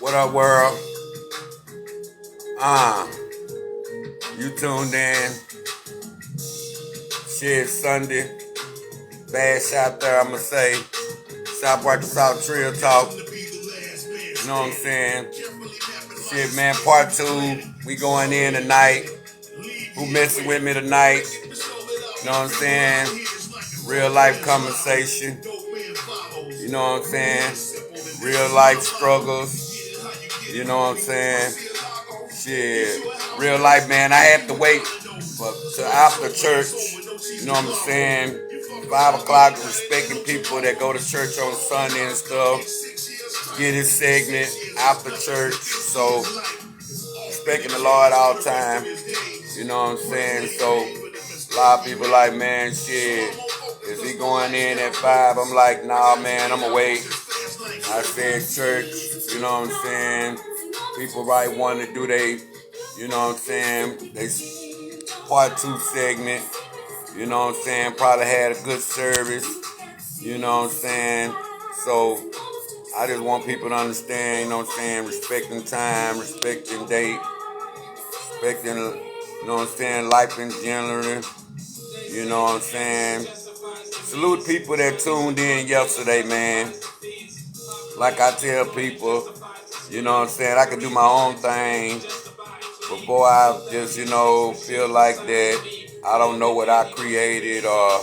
What up, world? Uh, you tuned in. Shit, Sunday. Bash out there, I'ma say. South Arkansas Trill talk. You know what I'm saying? Shit, man, part 2. We going in tonight. Who messing with me tonight? You know what I'm saying? Real life conversation. You know what I'm saying? Real life struggles. You know what I'm saying? Shit. Real life, man. I have to wait to after church. You know what I'm saying? 5 o'clock, respecting people that go to church on Sunday and stuff. Get his segment after church. So, respecting the Lord all the time. You know what I'm saying? So, a lot of people like, man, shit. Is he going in at 5? I'm like, nah, man, I'ma wait. I said church, you know what I'm saying? People right want to do they, you know what I'm saying? They part 2 segment, you know what I'm saying? Probably had a good service, you know what I'm saying? So I just want people to understand, you know what I'm saying? Respecting time, respecting date, respecting, you know what I'm saying? Life in general, you know what I'm saying? Salute people that tuned in yesterday, man. Like I tell people, you know what I'm saying, I can do my own thing before I just, feel like that I don't know what I created or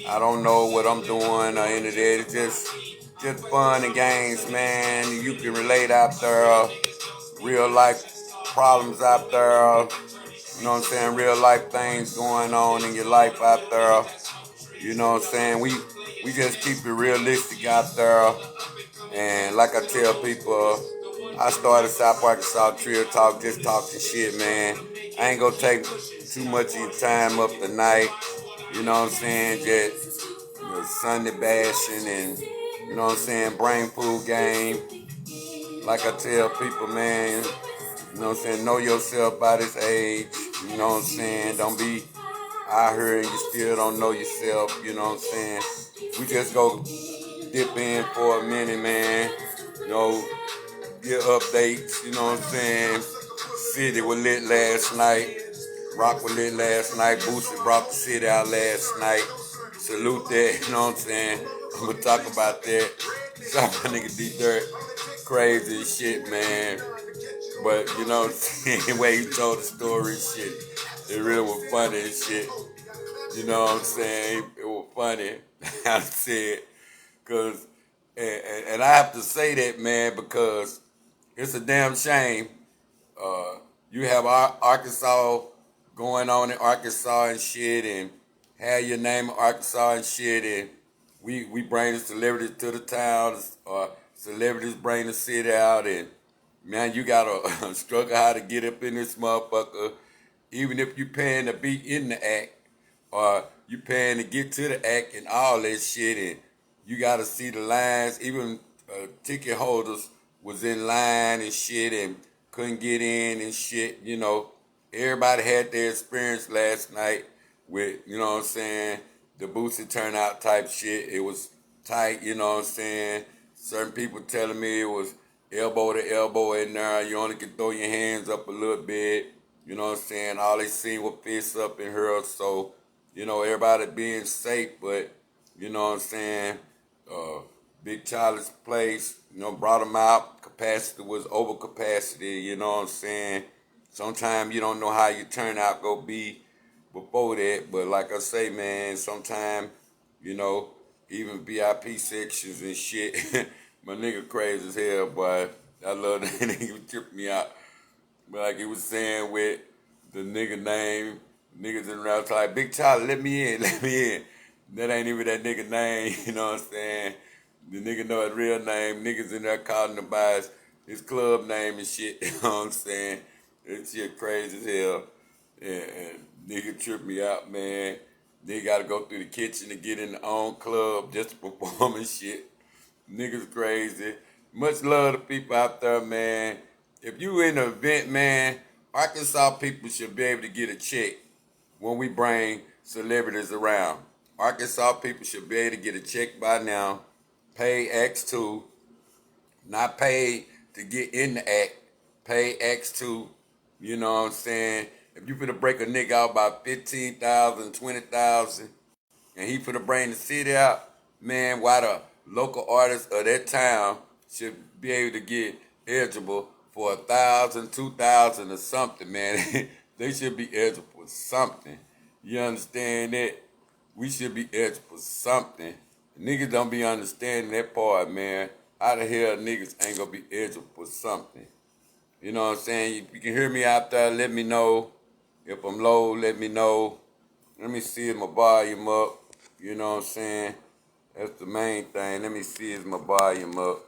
I don't know what I'm doing or any of that. It's just fun and games, man. You can relate out there, real life problems out there, you know what I'm saying, real life things going on in your life out there. You know what I'm saying? We just keep it realistic out there. And like I tell people, I started South Arkansas Trill Talk, just talking shit, man. I ain't gonna take too much of your time up tonight. You know what I'm saying? Just Sunday bashing and, you know what I'm saying, brain food game. Like I tell people, man, you know what I'm saying, know yourself by this age. You know what I'm saying? Don't be out here and you still don't know yourself. You know what I'm saying? We just go dip in for a minute, man. You know, get updates, you know what I'm saying? City was lit last night. Rock was lit last night. Boosie brought the city out last night. Salute that, you know what I'm saying? I'm gonna talk about that. Shout my nigga D Dirt. Crazy as shit, man. But, you know what I'm saying? The way he told the story, shit. It really was funny and shit. You know what I'm saying? It was funny. I said, cause, and I have to say that, man, because it's a damn shame. You have Arkansas going on in Arkansas and shit, and have your name in Arkansas and shit, and we bring the celebrities to the town, or celebrities bring the city out, and man, you gotta struggle how to get up in this motherfucker, even if you paying to be in the act, or you paying to get to the act and all that shit, and you gotta see the lines. Even ticket holders was in line and shit and couldn't get in and shit. You know, everybody had their experience last night with, you know what I'm saying, the Boosie turnout type shit. It was tight, you know what I'm saying. Certain people telling me it was elbow to elbow in there. You only can throw your hands up a little bit. You know what I'm saying? All they seen was fists up in her. So, you know, everybody being safe, but, you know what I'm saying? Big Charlie's place, you know, brought them out. Capacity was over capacity, you know what I'm saying? Sometimes you don't know how your turnout go be before that, but like I say, man, sometimes, you know, even VIP sections and shit, my nigga crazy as hell, boy. I love that nigga trip me out. But like he was saying with the nigga name, niggas in around like, Big Charlie, let me in, let me in. That ain't even that nigga name, you know what I'm saying? The nigga know his real name. Niggas in there calling him by his club name and shit, you know what I'm saying? That shit crazy as hell. And nigga tripped me out, man. They gotta go through the kitchen to get in the own club just to perform and shit. Niggas crazy. Much love to people out there, man. If you in an event, man, Arkansas people should be able to get a check when we bring celebrities around. Arkansas people should be able to get a check by now, pay X2, not paid to get in the act, pay X2. You know what I'm saying? If you finna break a nigga out by 15,000, 20,000, and he finna bring the city out, man, why the local artists of that town should be able to get eligible for 1,000, 2,000 or something, man. They should be eligible for something. You understand that? We should be eligible for something. Niggas don't be understanding that part, man. How the hell niggas ain't gonna be eligible for something? You know what I'm saying? You can hear me out there, let me know. If I'm low, let me know. Let me see if my volume up. You know what I'm saying? That's the main thing. Let me see is my volume up.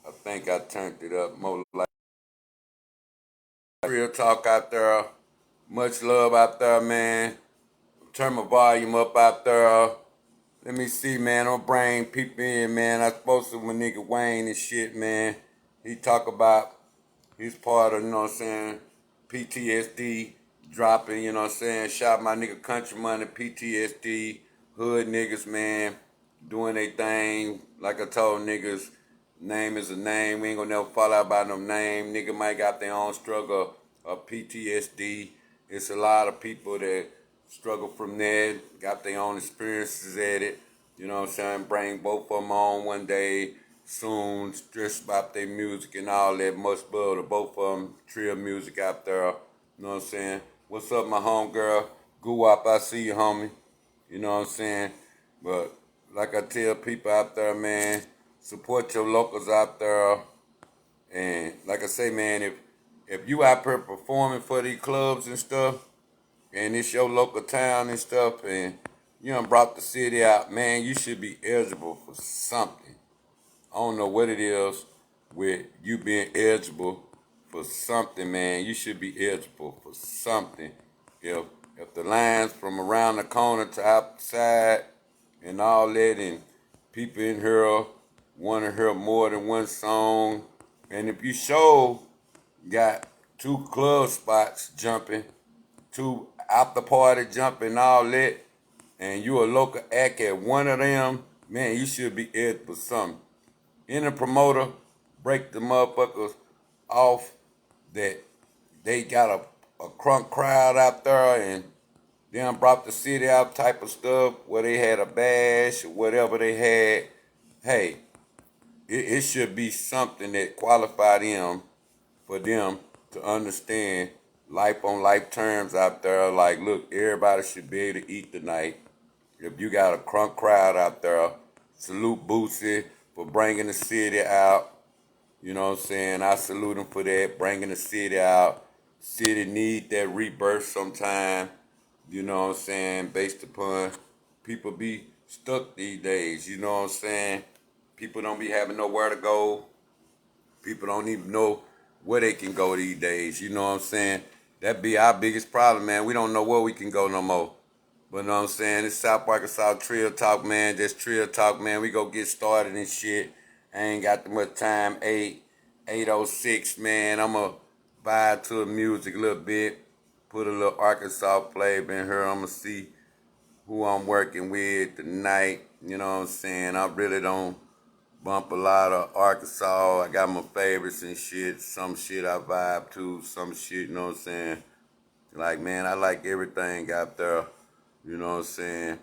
I think I turned it up more like real talk out there. Much love out there, man. Turn my volume up out there. Let me see, man. I'm bring people in, man. I spoke to my nigga Wayne and shit, man. He talk about his part of, you know what I'm saying, PTSD dropping, you know what I'm saying. Shout my nigga Country Money, PTSD, hood niggas, man, doing their thing. Like I told niggas, name is a name. We ain't gonna never fall out by no name. Nigga might got their own struggle of PTSD. It's a lot of people that struggle from that, got their own experiences at it. You know what I'm saying? Bring both of them on one day soon, stressed about their music and all that. Much love to both of them. Trill music out there. You know what I'm saying? What's up, my homegirl? Goo-wop, I see you, homie. You know what I'm saying? But like I tell people out there, man, support your locals out there. And like I say, man, if you out there performing for these clubs and stuff, and it's your local town and stuff, and you done brought the city out, man, you should be eligible for something. I don't know what it is with you being eligible for something, man. You should be eligible for something. If the lines from around the corner to outside and all that, and people in here want to hear more than one song, and if you got 2 club spots jumping, 2 after party jumping, all that, and you a local act at one of them, man, you should be eligible for something. Any promoter break the motherfuckers off that they got a crunk crowd out there and then brought the city out type of stuff where they had a bash or whatever they had. Hey, it should be something that qualify them for them to understand life on life terms out there. Like, look, everybody should be able to eat tonight. If you got a crunk crowd out there, salute Boosie for bringing the city out. You know what I'm saying? I salute him for that, bringing the city out. City need that rebirth sometime. You know what I'm saying? Based upon people be stuck these days. You know what I'm saying? People don't be having nowhere to go. People don't even know where they can go these days. You know what I'm saying? That be our biggest problem, man. We don't know where we can go no more. But you know what I'm saying? It's South Arkansas Trill Talk, man. Just Trill Talk, man. We go get started and shit. I ain't got too much time. 8:06, man. I'm going to vibe to the music a little bit. Put a little Arkansas flavor in here. I'm going to see who I'm working with tonight. You know what I'm saying? I really don't bump a lot of Arkansas. I got my favorites and shit. Some shit I vibe to. Some shit, you know what I'm saying? Like, man, I like everything out there. You know what I'm saying?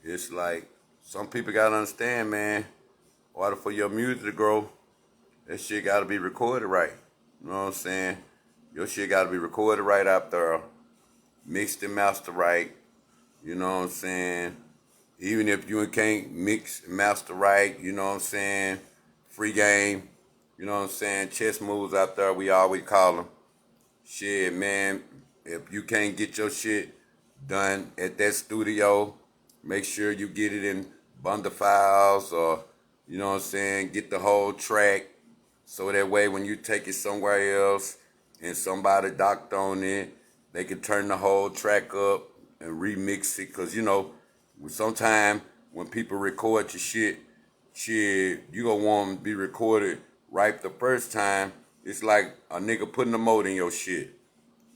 It's like, some people gotta understand, man, in order for your music to grow, that shit gotta be recorded right. You know what I'm saying? Your shit gotta be recorded right out there, mixed and mastered right. You know what I'm saying? Even if you can't mix and master right, you know what I'm saying? Free game, you know what I'm saying? Chess moves out there, we always call them. Shit, man, if you can't get your shit done at that studio, make sure you get it in bundle files or, you know what I'm saying, get the whole track so that way when you take it somewhere else and somebody docked on it, they can turn the whole track up and remix it. Because, you know, sometimes when people record your shit, you gonna want them to be recorded right the first time. It's like a nigga putting a motor in your shit.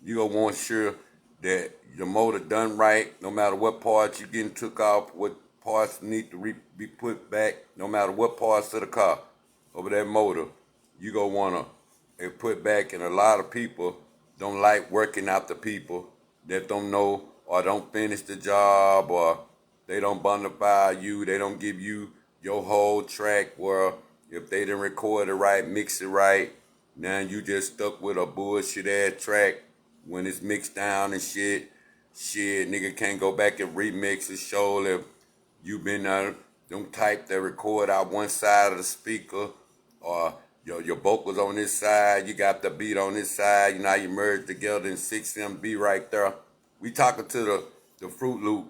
You gonna want sure that the motor done right, no matter what parts you getting took off, what parts need to be put back, no matter what parts of the car over that motor. you gonna wanna put back. And a lot of people don't like working out the people that don't know or don't finish the job, or they don't bundify you. They don't give you your whole track. Where if they didn't record it right, mix it right, now you just stuck with a bullshit ass track when it's mixed down and shit. Shit, nigga can't go back and remix it. Show if you been them type that record out one side of the speaker, or your vocals on this side, you got the beat on this side. You know how you merge together in 6MB right there. We talking to the Fruit Loop,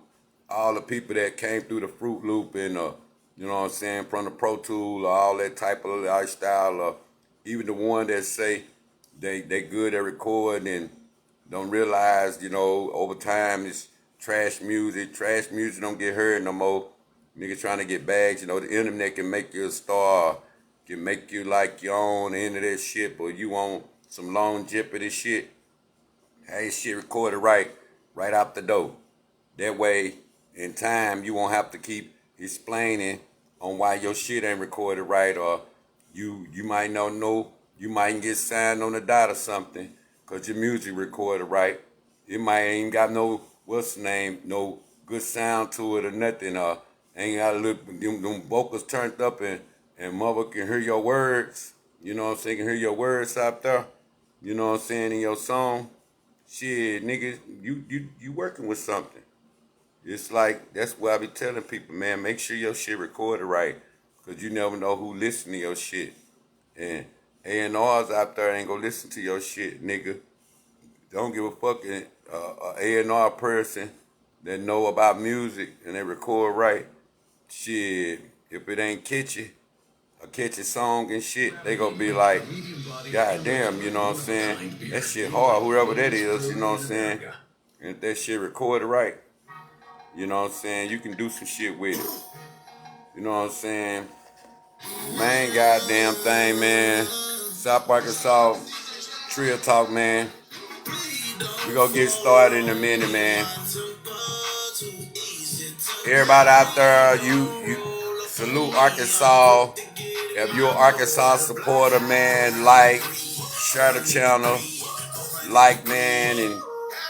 all the people that came through the Fruit Loop and you know what I'm saying, from the Pro Tool or all that type of lifestyle, or even the one that say they good at recording and don't realize, you know, over time it's trash music. Trash music don't get heard no more. Nigga trying to get bags, you know, the internet can make you a star, can make you like your own internet shit, but you want some longevity shit. Hey, shit recorded right out the door. That way, in time, you won't have to keep explaining on why your shit ain't recorded right, or you might not know, you might get signed on the dot or something, because your music recorded right. It might ain't got no, what's the name, no good sound to it or nothing, ain't got to look, them vocals turned up and mother can hear your words, you know what I'm saying, can hear your words out there, you know what I'm saying, in your song. Shit, nigga, you working with something. It's like, that's why I be telling people, man, make sure your shit recorded right. Because you never know who listen to your shit. And A&Rs out there ain't gonna listen to your shit, nigga. Don't give a fucking A&R person that know about music and they record right. Shit, if it ain't catchy, a catchy song and shit, they gonna be like, God damn, you know what I'm saying? That shit hard, whoever that is, you know what I'm saying? And if that shit recorded right, you know what I'm saying, you can do some shit with it. You know what I'm saying? Main goddamn thing, man. South Arkansas Trill Talk, man. We gonna get started in a minute, man. Everybody out there, you salute Arkansas. If you're an Arkansas supporter, man, like, share the channel, like, man, and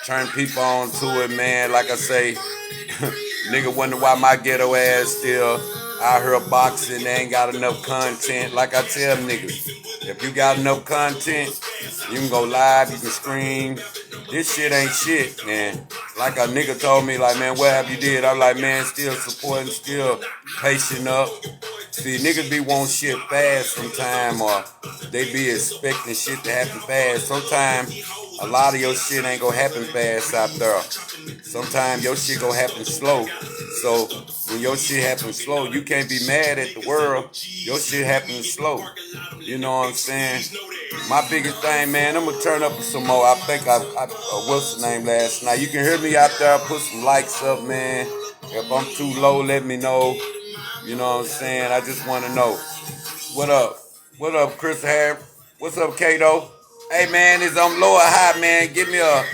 turn people on to it, man. Like I say, nigga wonder why my ghetto ass still out here boxing. They ain't got enough content. Like I tell niggas, if you got enough content, you can go live, you can stream. This shit ain't shit, man. Like a nigga told me, like, man, what have you did? I'm like, man, still supporting, still patient up. See, niggas be wanting shit fast sometime, or they be expecting shit to happen fast. Sometimes a lot of your shit ain't gonna happen fast out there. Sometimes your shit gonna happen slow. So when your shit happens slow, you can't be mad at the world. Your shit happens slow. You know what I'm saying? My biggest thing, man, I'm gonna turn up some more. I think I what's the name last night? You can hear me out there. Put some likes up, man. If I'm too low, let me know. You know what I'm saying? I just want to know. What up? What up, Chris Harris? What's up, Kato? Hey, man, it's on low or high, man. Give me a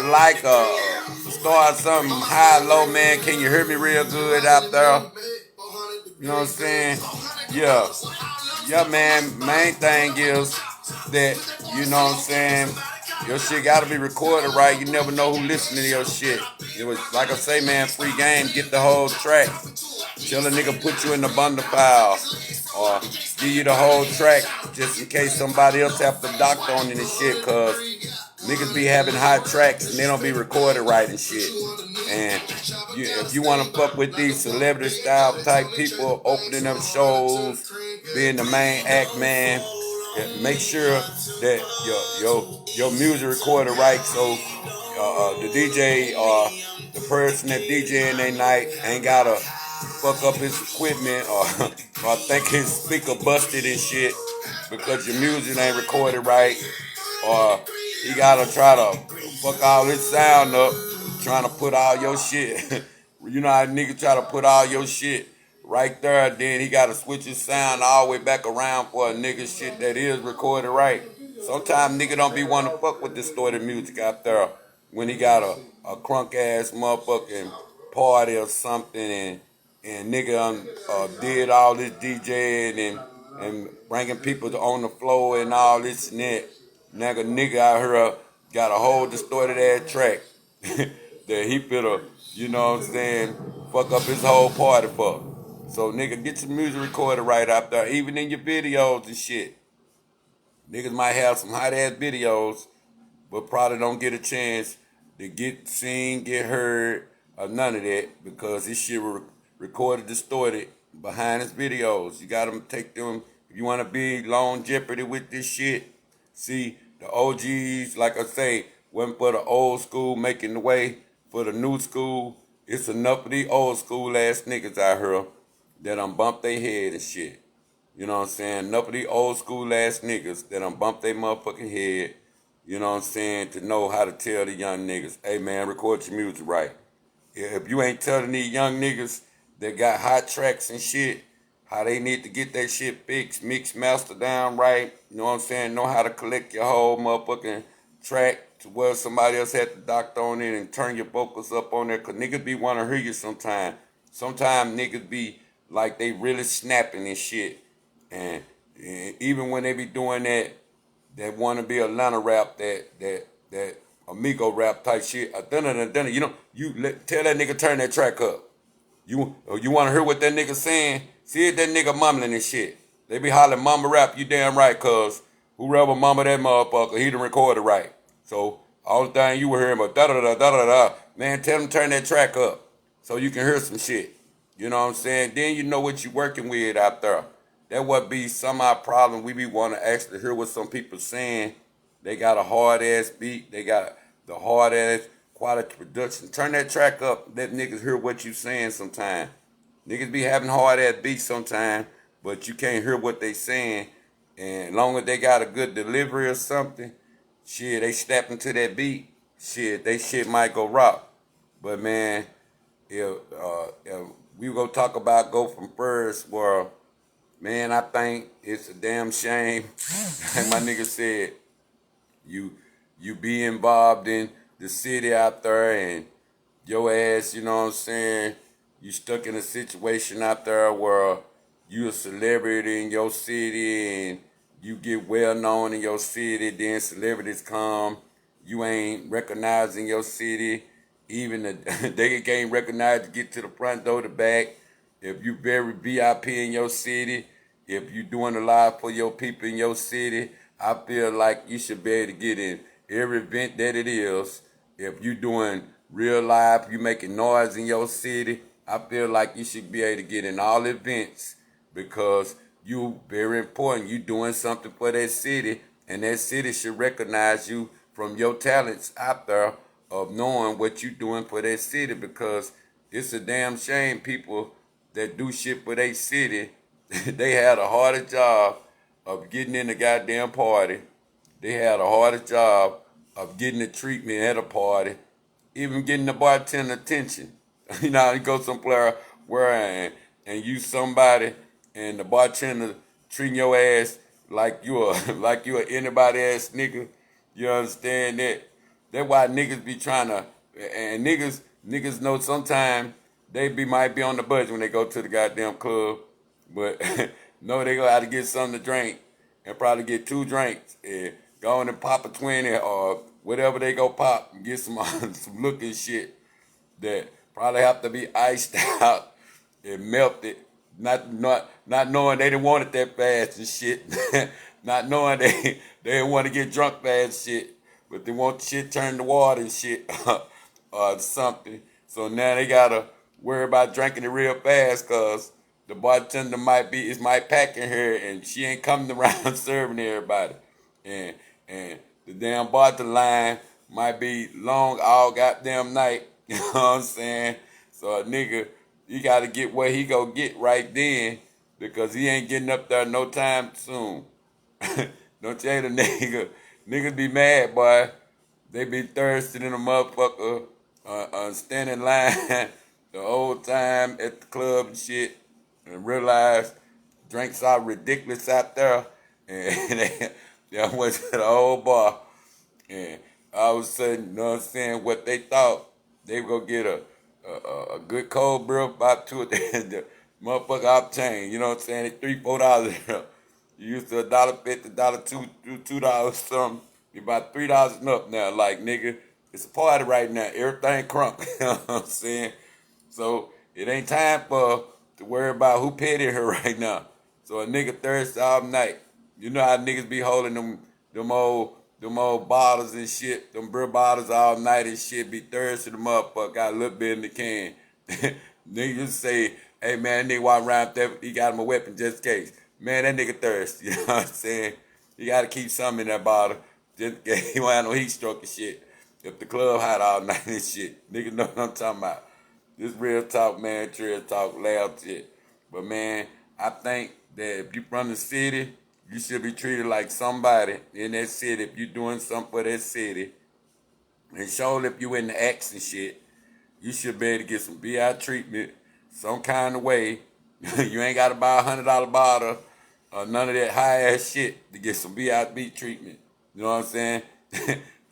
like, start something high, low, man. Can you hear me real good out there? You know what I'm saying? Yeah. Yeah, man. Main thing is that, you know what I'm saying, your shit gotta be recorded right. You never know who listening to your shit. It was, like I say, man, free game. Get the whole track. Tell a nigga put you in the bundle file, or give you the whole track just in case somebody else have to doctor on it and shit, cause niggas be having hot tracks and they don't be recorded right and shit. And if you wanna fuck with these celebrity style type people opening up shows, being the main act, man, make sure that your music recorded right, so the DJ or the person that DJing that night ain't gotta fuck up his equipment, or think his speaker busted and shit because your music ain't recorded right, or he gotta try to fuck all his sound up trying to put all your shit. You know how nigga try to put all your shit right there, then he gotta switch his sound all the way back around for a nigga shit that is recorded right. Sometimes nigga don't be wanting to fuck with distorted music out there when he got a crunk ass motherfucking party or something, and nigga did all this DJing and bringing people on the floor and all this and that. Nigga out here got a whole distorted ass track that he finna, you know what I'm saying, fuck up his whole party for. So nigga, get your music recorded right out there, even in your videos and shit. Niggas might have some hot ass videos, but probably don't get a chance to get seen, get heard, or none of that because this shit was recorded distorted behind his videos. You gotta take them if you wanna be long jeopardy with this shit. See, the OGs, like I say, wasn't for the old school making the way for the new school. It's enough of these old school ass niggas out here that bump their head and shit. You know what I'm saying? Enough of these old school ass niggas that bump their motherfucking head, you know what I'm saying, to know how to tell the young niggas, hey man, record your music right. If you ain't telling these young niggas that got hot tracks and shit, how they need to get that shit fixed, mix, master down right, you know what I'm saying, know how to collect your whole motherfucking track to where somebody else had the doctor on it and turn your vocals up on there, cause niggas be wanna hear you sometime. Sometimes niggas be like they really snapping and shit. And even when they be doing that wanna be Atlanta rap, that amigo rap type shit, you know, tell that nigga turn that track up. You want to hear what that nigga saying? See if that nigga mumbling and shit. They be hollering mama rap, you damn right, cuz whoever mama that motherfucker, he done recorded right. So all the thing you were hearing about da-da-da-da-da-da, man, tell him turn that track up so you can hear some shit. You know what I'm saying? Then you know what you working with out there. That would be some of our problem. We be want to actually hear what some people saying. They got a hard ass beat. They got the hard ass quality production. Turn that track up. Let niggas hear what you saying sometime. Niggas be having hard ass beats sometime, but you can't hear what they saying. And as long as they got a good delivery or something, shit, they step into that beat, shit, they shit might go rock. But man, if we gonna talk about go from first world, man, I think it's a damn shame. Like my nigga said, you be involved in the city out there and your ass, you know what I'm saying, you stuck in a situation out there where you a celebrity in your city and you get well known in your city, then celebrities come, you ain't recognized in your city, even they can't recognize to get to the front door, the back. If you very VIP in your city, if you doing a lot for your people in your city, I feel like you should be able to get in every event that it is. If you doing real life, you making noise in your city, I feel like you should be able to get in all events because you very important. You doing something for that city, and that city should recognize you from your talents out there of knowing what you doing for that city because it's a damn shame people that do shit for their city, they had a harder job of getting in the goddamn party. They had a harder job of getting the treatment at a party, even getting the bartender attention. You know, you go somewhere where and you somebody and the bartender treating your ass like you a like you a anybody ass nigga. You understand that? That's why niggas be trying to and niggas know sometimes they might be on the budget when they go to the goddamn club, but no, they gonna have to get something to drink and probably get 2 drinks and go on and pop a 20 or whatever they go pop and get some some looking shit that probably have to be iced out and melted, not knowing they didn't want it that fast and shit, not knowing they didn't want to get drunk fast and shit, but they want shit turned to water and shit or something. So now they gotta worry about drinking it real fast cause the bartender might pack in here and she ain't coming around serving everybody. And the damn bartender line might be long all goddamn night. You know what I'm saying? So a nigga, he gotta get what he go get right then because he ain't getting up there no time soon. Don't tell the nigga. Niggas be mad, boy. They be thirsty in a motherfucker standing in line the whole time at the club and shit and realize drinks are ridiculous out there and they went to the whole bar and all of a sudden, you know what I'm saying, what they thought they were gonna get a good cold brew about 2 the motherfucker octane, you know what I'm saying, $3-4. You used to $1.50, $2, something. You about $3 and up now. Like, nigga, it's a party right now. Everything crunk. You know what I'm saying? So it ain't time for to worry about who petty her right now. So a nigga thirsty all night. You know how niggas be holding them old bottles and shit, them beer bottles all night and shit, be thirsty the motherfucker, got a little bit in the can. Niggas say, hey man, that nigga walk around there, he got him a weapon just in case. Man, that nigga thirsty, you know what I'm saying? You gotta keep something in that bottle, just in case he won't have no heat stroke and shit. If the club hot all night and shit, niggas know what I'm talking about. This real talk, man, Trill talk, loud shit. But man, I think that if you from the city, you should be treated like somebody in that city if you doing something for that city. And surely if you in the acts and shit, you should be able to get some BI treatment some kind of way. You ain't got to buy $100 bottle or none of that high ass shit to get some BIB treatment. You know what I'm saying?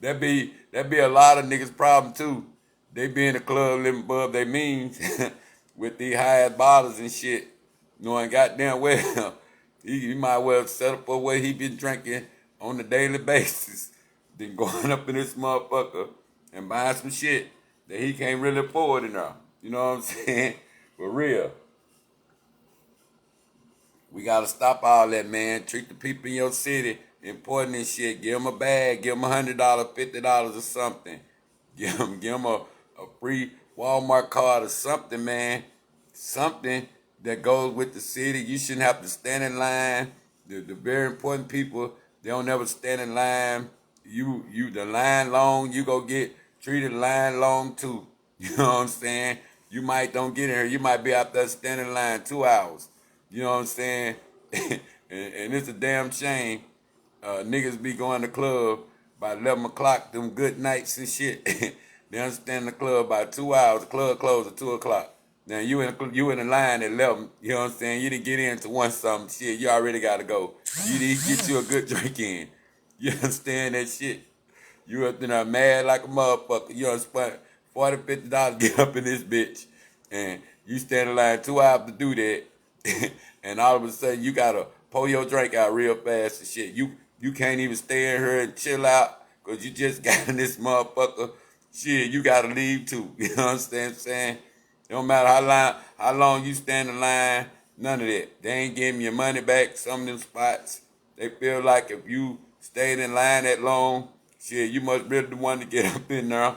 that be a lot of niggas' problem too. They be in the club living above their means with these high ass bottles and shit, knowing goddamn well he might well set up for what he been drinking on a daily basis, then going up in this motherfucker and buying some shit that he can't really afford enough. You know what I'm saying? For real. We gotta stop all that, man. Treat the people in your city important and shit. Give them a bag, give them $100, $50 or something. Give them a free Walmart card or something, man. Something that goes with the city. You shouldn't have to stand in line. The very important people, they don't ever stand in line. You the line long, you go get treated line long too. You know what I'm saying? You might don't get in here. You might be out there standing in line 2 hours. You know what I'm saying? and it's a damn shame. Niggas be going to club by 11 o'clock, them good nights and shit. They understand the club by 2 hours. The club closed at 2 o'clock. Now you in the line at 11. You know what I'm saying? You didn't get in to 1 something. Shit, you already got to go. You need to get you a good drink in. You understand that shit? You up in there mad like a motherfucker. You done spent $40, $50 to get up in this bitch. And you stand in line 2 hours to do that. And all of a sudden you gotta pour your drink out real fast and shit. You can't even stay in here and chill out because you just got in this motherfucker. Shit, you gotta leave too. You know what I'm saying? It don't matter how long you stand in line, none of that. They ain't giving your money back. Some of them spots, they feel like if you stayed in line that long, shit, you must really the one to get up in there.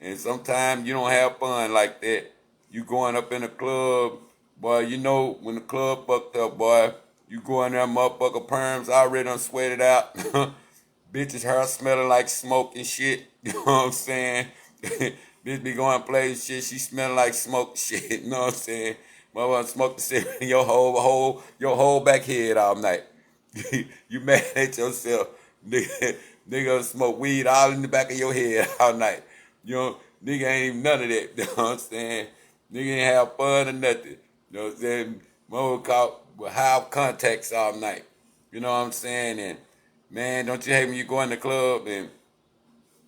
And sometimes you don't have fun like that. You going up in a club, boy, you know when the club fucked up, boy, you go in there, motherfucker perms already done sweated out. Bitches hair smelling like smoke and shit. You know what I'm saying? Bitch be going play shit, she smelling like smoke shit. You know what I'm saying? Motherfucker smoke the cigarette in your whole back head all night. You mad at yourself. Nigga smoke weed all in the back of your head all night. You know, nigga ain't even none of that. You know what I'm saying? Nigga ain't have fun or nothing. You know what I'm saying? Mother caught with high contacts all night. You know what I'm saying? And man, don't you hate when you go in the club and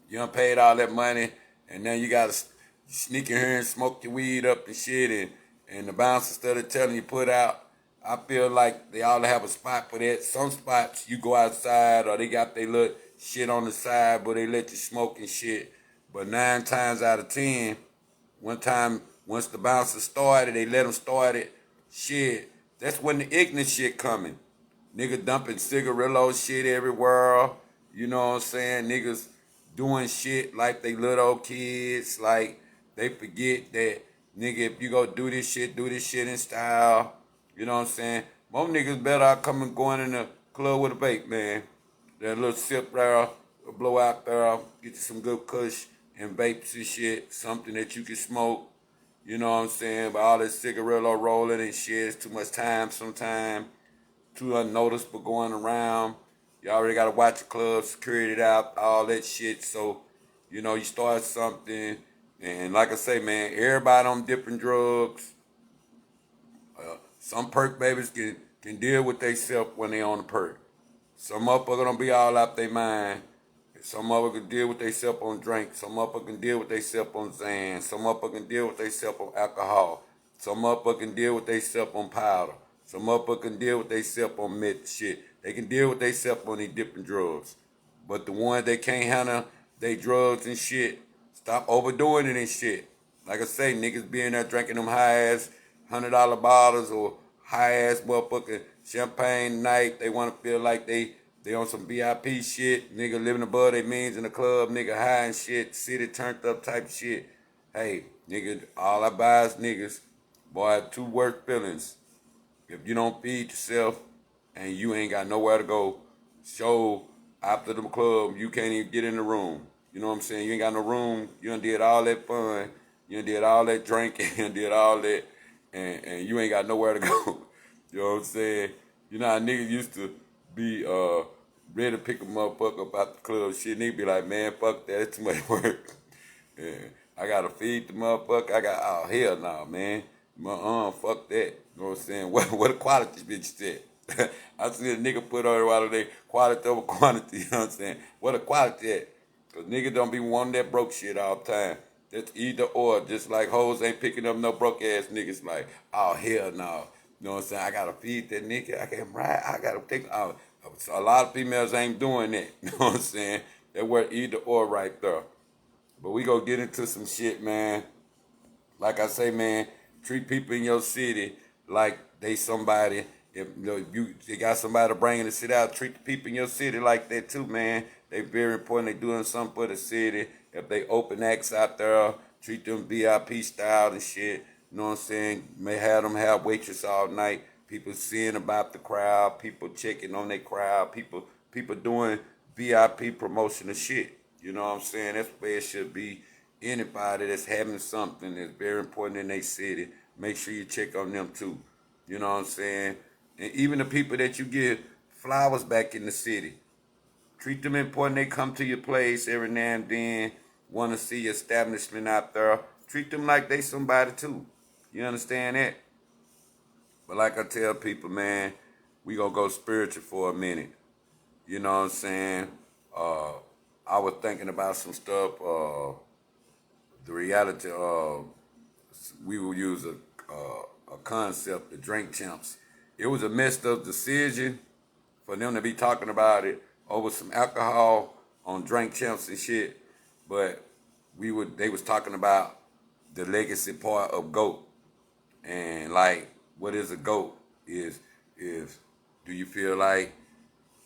you done paid all that money and then you gotta sneak in here and smoke your weed up and shit and the bouncer instead of telling you put out. I feel like they all have a spot for that. Some spots you go outside or they got their little shit on the side but they let you smoke and shit. But 9 times out of 10, one time once the bouncer started, they let them start it. Shit, that's when the ignorant shit coming. Niggas dumping cigarillo shit everywhere. You know what I'm saying? Niggas doing shit like they little kids. Like they forget that, nigga, if you go do this shit in style. You know what I'm saying? Most niggas better out coming going in the club with a vape, man. That little sip there, a blow out there, get you some good kush and vapes and shit. Something that you can smoke. You know what I'm saying? But all this cigarillo rolling and shit, it's too much time sometimes. Too unnoticed for going around. You already got to watch the club, security it out, all that shit. So, you know, you start something. And like I say, man, everybody on different drugs. Some perk babies can deal with themselves when they on the perk. Some motherfucker don't be all out their mind. Some motherfucker can deal with themselves on drink. Some motherfucker can deal with themselves on Xan. Some motherfucker can deal with themselves on alcohol. Some motherfucker can deal with themselves on powder. Some motherfucker can deal with themselves on meth shit. They can deal with themselves on these different drugs. But the ones that can't handle they drugs and shit, stop overdoing it and shit. Like I say, niggas be in there drinking them high ass $100 bottles or high ass motherfucking champagne night. They want to feel like they on some VIP shit. Nigga living above their means in the club. Nigga high and shit. City turned up type shit. Hey, nigga, all I buy is niggas. Boy, two worst feelings. If you don't feed yourself and you ain't got nowhere to go, show after the club, you can't even get in the room. You know what I'm saying? You ain't got no room. You done did all that fun. You done did all that drinking. You done did all that. And you ain't got nowhere to go. You know what I'm saying? You know how niggas used to be ready to pick a motherfucker up out the club. Shit, niggas be like, man, fuck that. It's too much work. Yeah. I gotta feed the motherfucker. Oh, hell no, man. Fuck that. You know what I'm saying? What a quality bitch said. I see a nigga put on while they quality over quantity, you know what I'm saying? What a quality at? Cause niggas don't be wanting that broke shit all the time. That's either or, just like hoes ain't picking up no broke ass niggas like, oh hell no. You know what I'm saying? I gotta feed that nigga. I can't ride. I gotta take so a lot of females ain't doing that. You know what I'm saying? They wear either or right there. But we gonna get into some shit, man. Like I say, man, treat people in your city like they somebody. If you got somebody to bring in the city out, treat the people in your city like that too, man. They very important. They doing something for the city. If they open acts out there, treat them VIP style and shit. You know what I'm saying? May have them have waitress all night. People seeing about the crowd. People checking on their crowd. People doing VIP promotion of shit. You know what I'm saying? That's where it should be. Anybody that's having something that's very important in their city, make sure you check on them too. You know what I'm saying? And even the people that you give flowers back in the city, treat them important. They come to your place every now and then, want to see your establishment out there. Treat them like they somebody too. You understand that? But like I tell people, man, we gonna go spiritual for a minute. You know what I'm saying? I was thinking about some stuff. The reality, we will use a concept, the drink champs. It was a messed up decision for them to be talking about it over some alcohol on drink champs and shit. But they was talking about the legacy part of GOAT. And like, what is a GOAT? Is do you feel like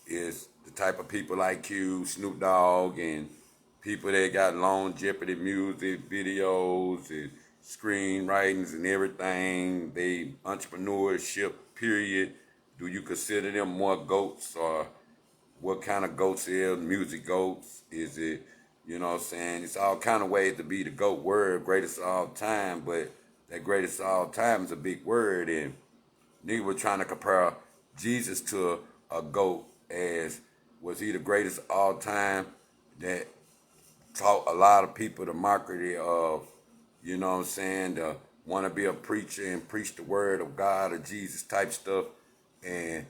is the type of people like Q, Snoop Dogg, and people that got longevity music, videos, and screenwritings and everything, they entrepreneurship, period. Do you consider them more GOATs, or what kind of GOATs is music GOATs? Is it, you know what I'm saying? It's all kind of ways to be the GOAT word, greatest of all time, but that greatest of all time is a big word, and niggas were trying to compare Jesus to a GOAT as was he the greatest of all time that taught a lot of people the marketing of, you know what I'm saying, to want to be a preacher and preach the word of God or Jesus type stuff. And,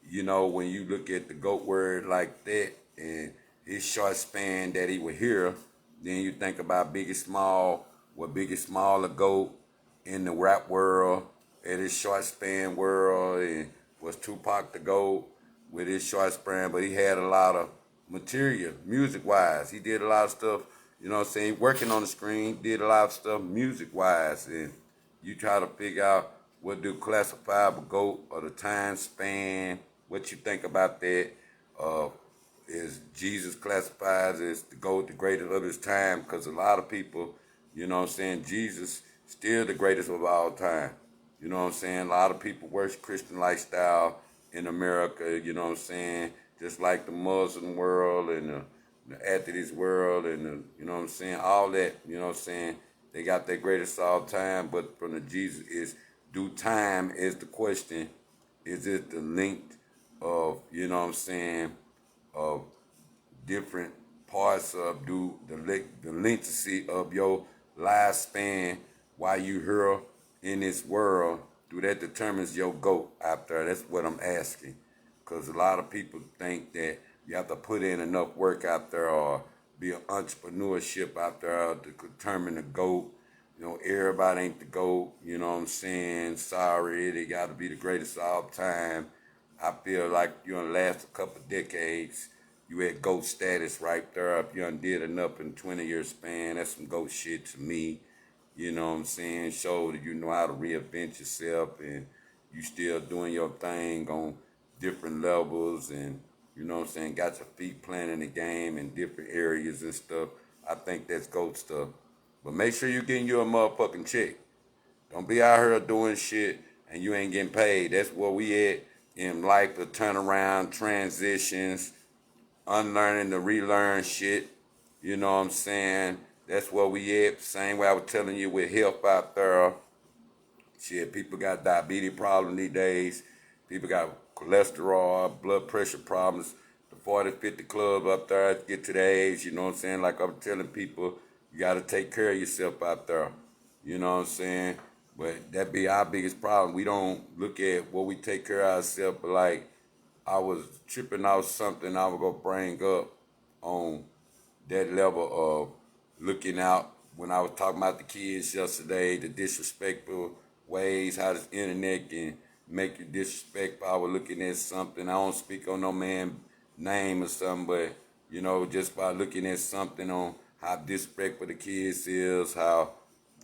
you know, when you look at the GOAT word like that and his short span that he was here, then you think about Biggie Small, what Biggie Small a GOAT in the rap world, at his short span world, and was Tupac the GOAT with his short span, but he had a lot of material, music-wise. He did a lot of stuff, you know what I'm saying, working on the screen, did a lot of stuff music-wise, and you try to figure out what do classifiable GOAT or the time span, what you think about that. Is Jesus classified as the GOAT, the greatest of his time? Because a lot of people, you know what I'm saying, Jesus still the greatest of all time. You know what I'm saying? A lot of people worship Christian lifestyle in America, you know what I'm saying? Just like the Muslim world and the atheist world and the, you know what I'm saying? All that, you know what I'm saying? They got their greatest of all time, but from the Jesus is, do time is the question. Is it the length of, you know what I'm saying, of different parts of the length of your lifespan while you here in this world? Do that determines your GOAT out there? That's what I'm asking. Because a lot of people think that you have to put in enough work out there or be an entrepreneurship out there to determine the GOAT. You know, everybody ain't the GOAT. You know what I'm saying? Sorry, they got to be the greatest of all time. I feel like you done last a couple decades. You at GOAT status right there. If you done did enough in 20-year span, that's some GOAT shit to me. You know what I'm saying? Show that you know how to reinvent yourself and you still doing your thing on different levels and you know what I'm saying, got your feet planted in the game in different areas and stuff. I think that's GOAT stuff. But make sure you getting you a motherfucking check. Don't be out here doing shit and you ain't getting paid. That's where we at in life, the turnaround, transitions, unlearning to relearn shit. You know what I'm saying? That's where we at. Same way I was telling you with health out there. Shit, people got diabetes problems these days. People got cholesterol, blood pressure problems. The 40, 50 club up there to get to the age, you know what I'm saying? Like I'm telling people, you got to take care of yourself out there. You know what I'm saying? But that be our biggest problem. We don't look at what we take care of ourselves, but like I was tripping out something I was going to bring up on that level of looking out when I was talking about the kids yesterday, the disrespectful ways, how this internet can make you disrespectful. I was looking at something. I don't speak on no man's name or something, but, you know, just by looking at something on how disrespectful the kids is, how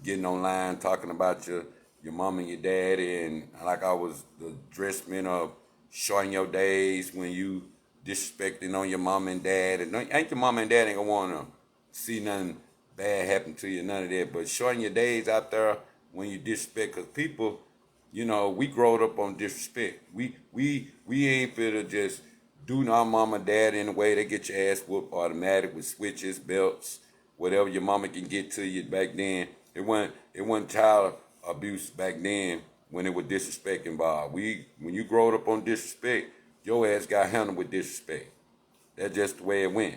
getting online talking about your mom and your daddy, and like I was the dressman of shorting your days when you disrespecting on your mom and dad, and ain't your mom and dad ain't gonna wanna see nothing bad happen to you, none of that. But shorting your days out there when you disrespect, cause people, you know, we growed up on disrespect. We ain't finna just do our mom and dad in a way they get your ass whooped automatic with switches, belts, whatever your mama can get to you back then. It wasn't child abuse back then when it was disrespect involved. When you growed up on disrespect, your ass got handled with disrespect. That's just the way it went.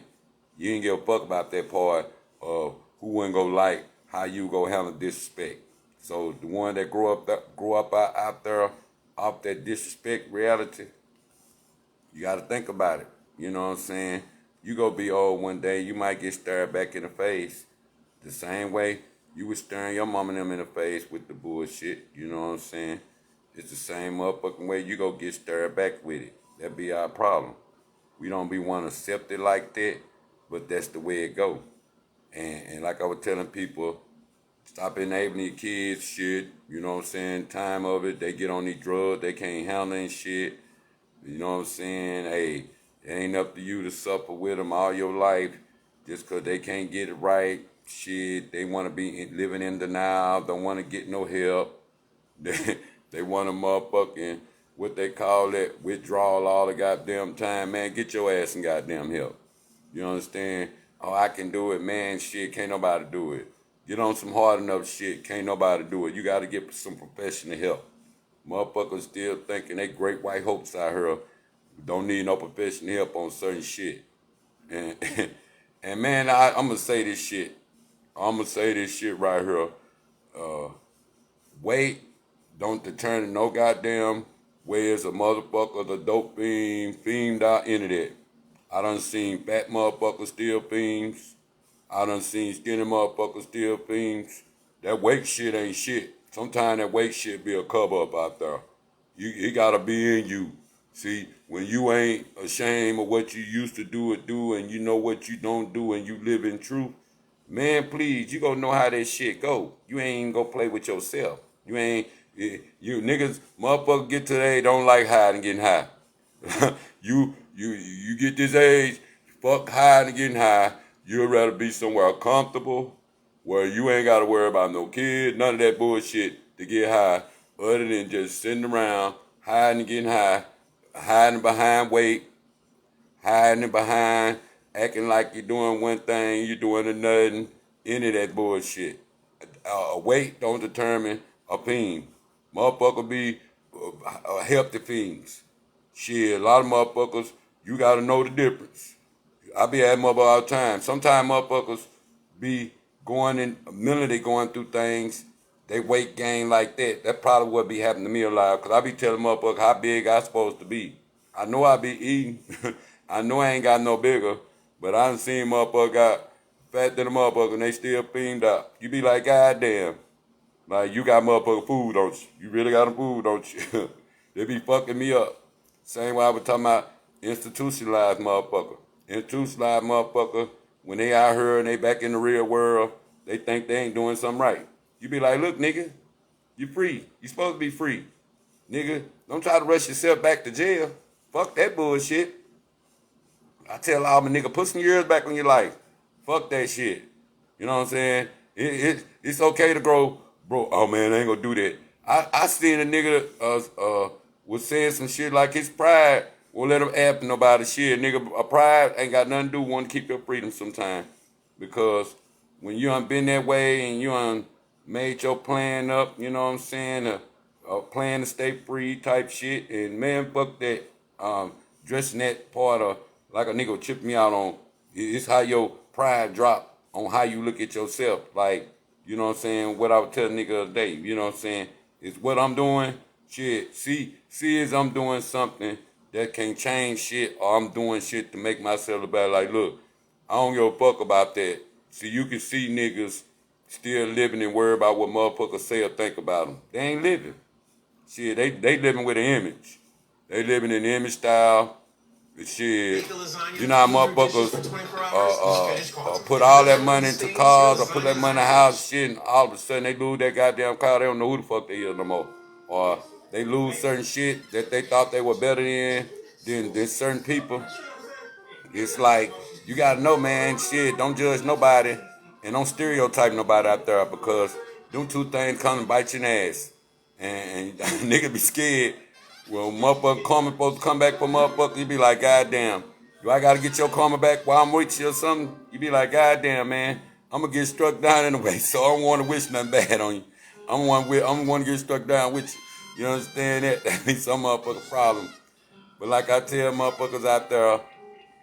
You didn't give a fuck about that part of who wasn't gonna like how you go handle disrespect. So the one that grew up out there off that disrespect reality, you gotta think about it. You know what I'm saying? You gonna be old one day, you might get stared back in the face. The same way you was staring your mom and them in the face with the bullshit. You know what I'm saying? It's the same motherfucking way you go get stared back with it. That be our problem. We don't be want to accept it like that, but that's the way it go. And like I was telling people, stop enabling your kids shit. You know what I'm saying? Time of it, they get on these drugs, they can't handle and shit. You know what I'm saying? Hey, it ain't up to you to suffer with them all your life just because they can't get it right. Shit, they want to be living in denial, don't want to get no help. They want to motherfucking, what they call it, withdrawal all the goddamn time. Man, get your ass some goddamn help. You understand? Oh, I can do it. Man, shit, can't nobody do it. Get on some hard enough shit, can't nobody do it. You got to get some professional help. Motherfuckers still thinking they great white hopes out here. Don't need no professional help on certain shit. And, and man, I'm going to say this shit. I'm going to say this shit right here. Weight don't determine no goddamn where's a motherfucker, the dope fiend out into that. I done seen fat motherfuckers steal fiends. I done seen skinny motherfuckers steal fiends. That weight shit ain't shit. Sometimes that weight shit be a cover up out there. It gotta be in you. See, when you ain't ashamed of what you used to do and you know what you don't do and you live in truth, man, please, you gonna know how that shit go. You ain't even gonna play with yourself. You niggas, motherfuckers get to the age, don't like hiding getting high. you get this age, fuck hiding getting high. You'd rather be somewhere comfortable where you ain't gotta worry about no kids, none of that bullshit to get high, other than just sitting around, hiding getting high, hiding behind weight, hiding behind, acting like you're doing one thing, you're doing another, any of that bullshit. Weight don't determine a fiend. Motherfucker be healthy fiends. Shit, a lot of motherfuckers, you gotta know the difference. I be at motherfuckers all the time. Sometimes motherfuckers be mentally going through things, they weight gain like that. That probably what be happening to me a lot, because I be telling motherfuckers how big I supposed to be. I know I be eating. I know I ain't got no bigger, but I done seen motherfuckers got fat than a motherfucker and they still fiend up. You be like, God damn. Like, you got motherfucker food, don't you? You really got them food, don't you? They be fucking me up. Same way I was talking about institutionalized motherfucker. Institutionalized motherfucker, when they out here and they back in the real world, they think they ain't doing something right. You be like, look, nigga, you free. You supposed to be free. Nigga, don't try to rush yourself back to jail. Fuck that bullshit. I tell all my nigga, put some years back on your life. Fuck that shit. You know what I'm saying? It's okay to grow, bro. Oh man, I ain't gonna do that. I seen a nigga was saying some shit like his pride won't let him happen nobody shit. Nigga, a pride ain't got nothing to do. Want to keep your freedom sometime, because when you done been that way and you done made your plan up, you know what I'm saying, a plan to stay free type shit, and man, fuck that. Dressing that part of like a nigga would trip me out on. It's how your pride drop on how you look at yourself. Like, you know what I'm saying, what I would tell a nigga the other day, you know what I'm saying, is what I'm doing, shit, see is I'm doing something that can change shit, or I'm doing shit to make myself look better. Like, look, I don't give a fuck about that. See, you can see niggas still living and worry about what motherfuckers say or think about them. They ain't living. Shit, they living with an image. They living in the image style. Shit, you know how motherfuckers put all that money into cars or put that money in a house, shit, and all of a sudden they lose that goddamn car, they don't know who the fuck they is no more. Or they lose certain shit that they thought they were better than certain people. It's like, you gotta know, man, shit, don't judge nobody and don't stereotype nobody out there, because them two things come and bite your ass. And nigga be scared. Well, motherfucker karma supposed to come back for motherfucker, you be like, goddamn, do I gotta get your karma back while I'm with you or something? You be like, goddamn, man, I'm gonna get struck down anyway, so I don't wanna wish nothing bad on you. I'm wanna get struck down with you. You understand that? That be some motherfucker problem. But like I tell motherfuckers out there,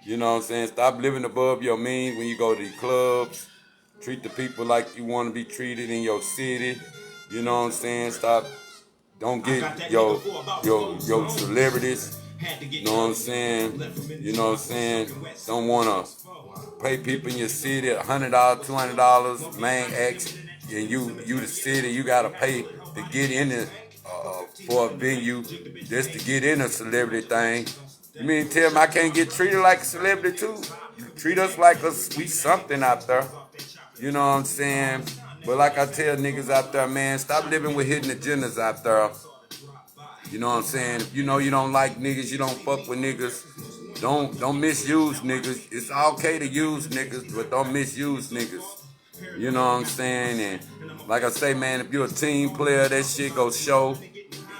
you know what I'm saying, stop living above your means when you go to these clubs. Treat the people like you want to be treated in your city. You know what I'm saying? Don't get your celebrities. You know what I'm saying? You know what I'm saying? Don't want to pay people in your city $100, $200, main acts, and you the city, you got to pay to get in the for a venue just to get in a celebrity thing. You mean tell me I can't get treated like a celebrity too? You treat us like we something out there. You know what I'm saying? But like I tell niggas out there, man, stop living with hidden agendas out there. You know what I'm saying? If you know you don't like niggas, you don't fuck with niggas, don't misuse niggas. It's okay to use niggas, but don't misuse niggas. You know what I'm saying? And like I say, man, if you're a team player, that shit go show.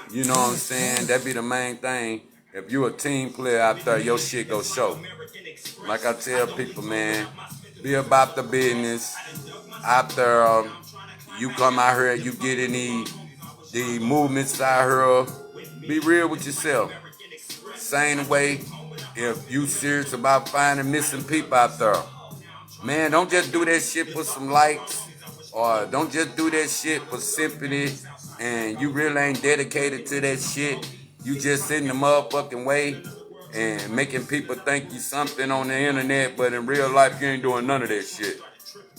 You know what I'm saying? That be the main thing. If you a team player out there, your shit go show. Like I tell people, man, be about the business. Out there, you come out here, you get in the movements out here. Be real with yourself. Same way, if you serious about finding missing people out there, man, don't just do that shit for some likes, or don't just do that shit for sympathy, and you really ain't dedicated to that shit. You just in the motherfucking way and making people think you something on the internet, but in real life you ain't doing none of that shit.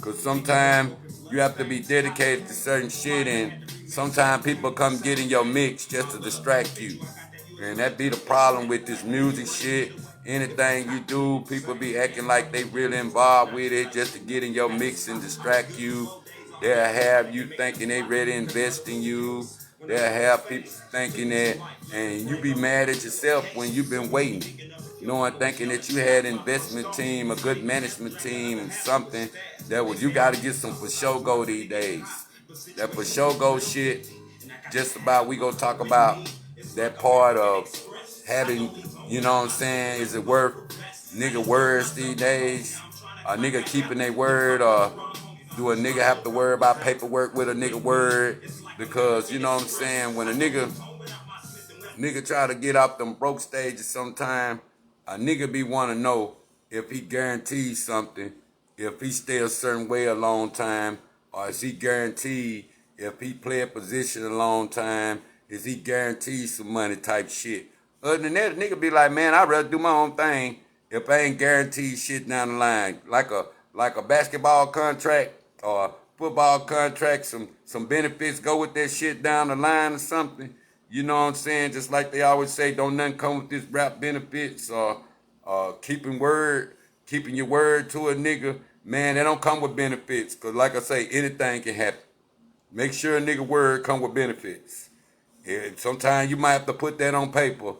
Cause sometimes you have to be dedicated to certain shit, and sometimes people come get in your mix just to distract you. And that be the problem with this music shit. Anything you do, people be acting like they really involved with it just to get in your mix and distract you. They'll have you thinking they ready to invest in you. They'll have people thinking that, and you be mad at yourself when you've been waiting, knowing, thinking that you had an investment team, a good management team, something that was, you got to get some for show go these days. That for show go shit, just about, we gonna talk about that part of having, you know what I'm saying, is it worth nigga words these days? A nigga keeping their word, or do a nigga have to worry about paperwork with a nigga word? Because, you know what I'm saying, when a nigga try to get off them broke stages sometime, a nigga be want to know if he guarantees something, if he stay a certain way a long time, or is he guaranteed if he play a position a long time, is he guaranteed some money type shit. Other than that, a nigga be like, man, I'd rather do my own thing if I ain't guaranteed shit down the line. Like a basketball contract or football contract, some benefits go with that shit down the line or something. You know what I'm saying? Just like they always say, don't nothing come with this rap benefits or keeping your word to a nigga. Man, they don't come with benefits. Cause like I say, anything can happen. Make sure a nigga word come with benefits. And sometimes you might have to put that on paper.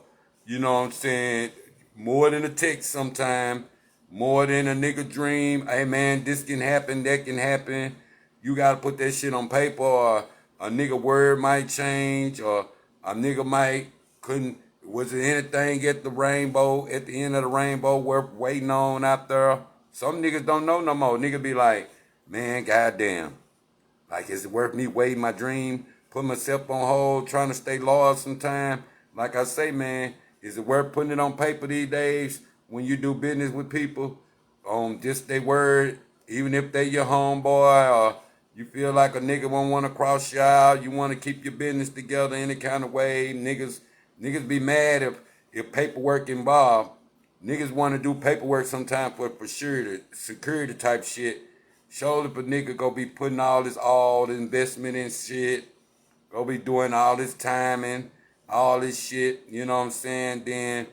You know what I'm saying? More than a text sometimes. More than a nigga dream. Hey man, this can happen, that can happen. You gotta put that shit on paper, or a nigga word might change, or a nigga might couldn't. Was there anything at the end of the rainbow worth waiting on out there? Some niggas don't know no more. Nigga be like, man, goddamn. Like, is it worth me waiting my dream, put myself on hold, trying to stay loyal sometime? Like I say, man, is it worth putting it on paper these days when you do business with people on just their word, even if they your homeboy, or you feel like a nigga won't want to cross you out, you want to keep your business together any kind of way. Niggas be mad if paperwork involved. Niggas want to do paperwork sometimes for security type shit. Surely if a nigga go be putting all the investment in shit, go be doing all this timing, all this shit, you know what I'm saying? Then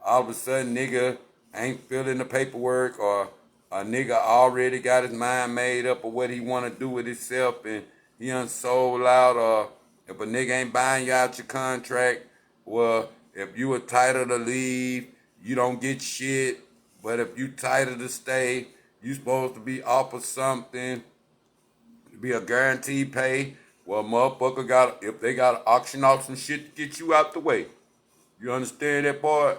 all of a sudden nigga ain't filling the paperwork, or a nigga already got his mind made up of what he want to do with himself, and he done sold out, or if a nigga ain't buying you out your contract, well, if you a title to leave, you don't get shit, but if you title to stay, you supposed to be offered something, be a guaranteed pay. Well, motherfucker if they gotta auction off some shit to get you out the way. You understand that part?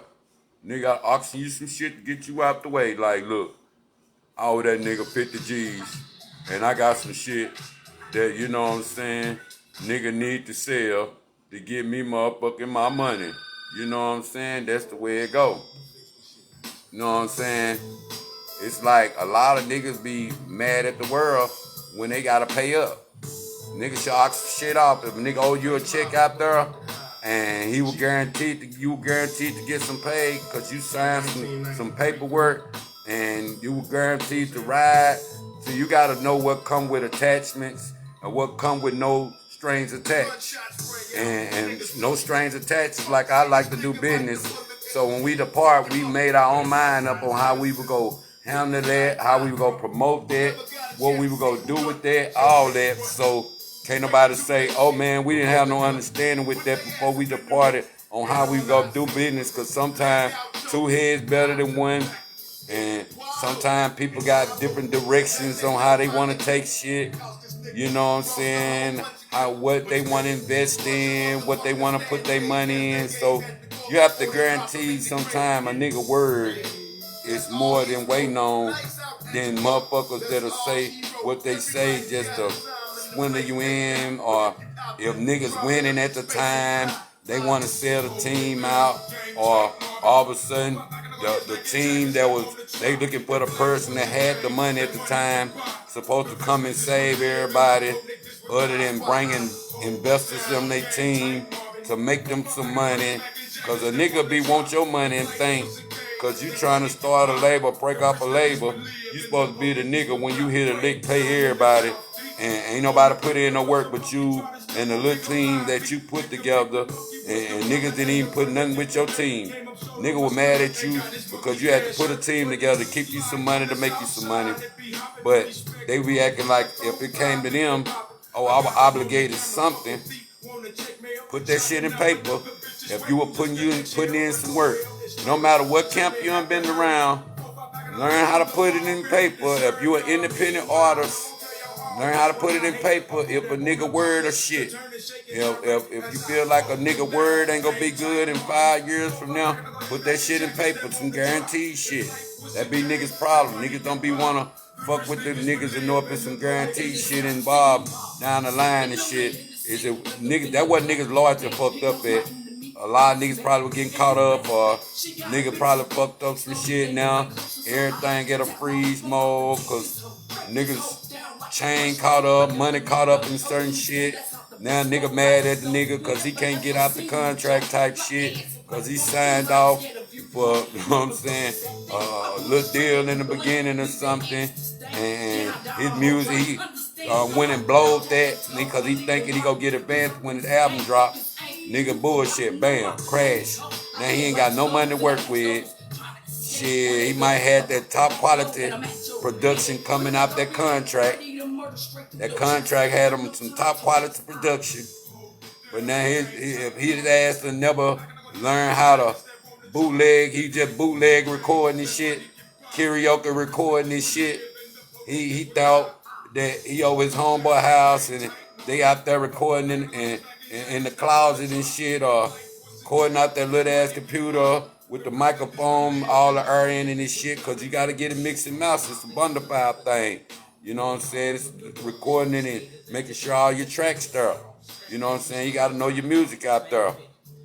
Nigga gotta auction you some shit to get you out the way. Like, look, I owe that nigga 50 G's, and I got some shit that, you know what I'm saying, nigga need to sell to get me motherfucking my money. You know what I'm saying? That's the way it go. You know what I'm saying? It's like a lot of niggas be mad at the world when they gotta pay up. Niggas should auction shit off. If a nigga owe you a check out there and you were guaranteed to get some pay because you signed some paperwork and you were guaranteed to ride. So you gotta know what come with attachments and what come with no strings attached. And no strings attached is like I like to do business. So when we depart, we made our own mind up on how we would go handle that, how we were gonna promote that, what we were gonna do with that, all that. So can't nobody say, oh man, we didn't have no understanding with that before we departed on how we were gonna do business, because sometimes two heads better than one, and sometimes people got different directions on how they want to take shit. You know what I'm saying? What they want to invest in, what they want to put their money in. So you have to guarantee sometime a nigga word is more than waiting on than motherfuckers that'll say what they say just to swindle you in, or if niggas winning at the time, they want to sell the team out, or all of a sudden the team they looking for the person that had the money at the time supposed to come and save everybody, other than bringing investors in their team to make them some money, because a nigga want your money and think because you trying to start a label, break off a label, you supposed to be the nigga when you hit a lick, pay everybody, and ain't nobody put in no work but you and the little team that you put together, and niggas didn't even put nothing with your team. Nigga was mad at you because you had to put a team together to keep you some money, to make you some money, but they be acting like if it came to them, oh, I was obligated something, put that shit in paper. If you were putting in some work, no matter what camp you done been around, learn how to put it in paper. If you an independent artist, learn how to put it in paper. If a nigga word or shit, if you feel like a nigga word ain't gonna be good in 5 years from now, put that shit in paper. Some guaranteed shit. That be niggas' problem. Niggas don't be wanna fuck with them niggas and know if it's some guaranteed shit involved down the line and shit. Is it niggas? That what niggas loyalty fucked up at. A lot of niggas probably were getting caught up, or nigga probably fucked up some shit now. Everything get a freeze mode, cause niggas chain caught up, money caught up in certain shit. Now nigga mad at the nigga cause he can't get out the contract type shit, cause he signed off for, you know what I'm saying, a little deal in the beginning or something, and his music, he went and blowed that because he thinking he gonna get advanced when his album drops. Nigga bullshit, bam, crash. Now he ain't got no money to work with. Shit, he might have that top quality production coming out that contract. That contract had him some top quality production. But now if his ass to never learn how to bootleg, he just bootleg recording this shit, karaoke recording this shit. He thought that he over his homeboy house and they out there recording in the closet and shit, or recording out that little ass computer with the microphone, all the air in and this shit, cause you gotta get it mixed and mastered. It's a bundle file thing. You know what I'm saying? It's recording it and making sure all your tracks there. You know what I'm saying? You gotta know your music out there.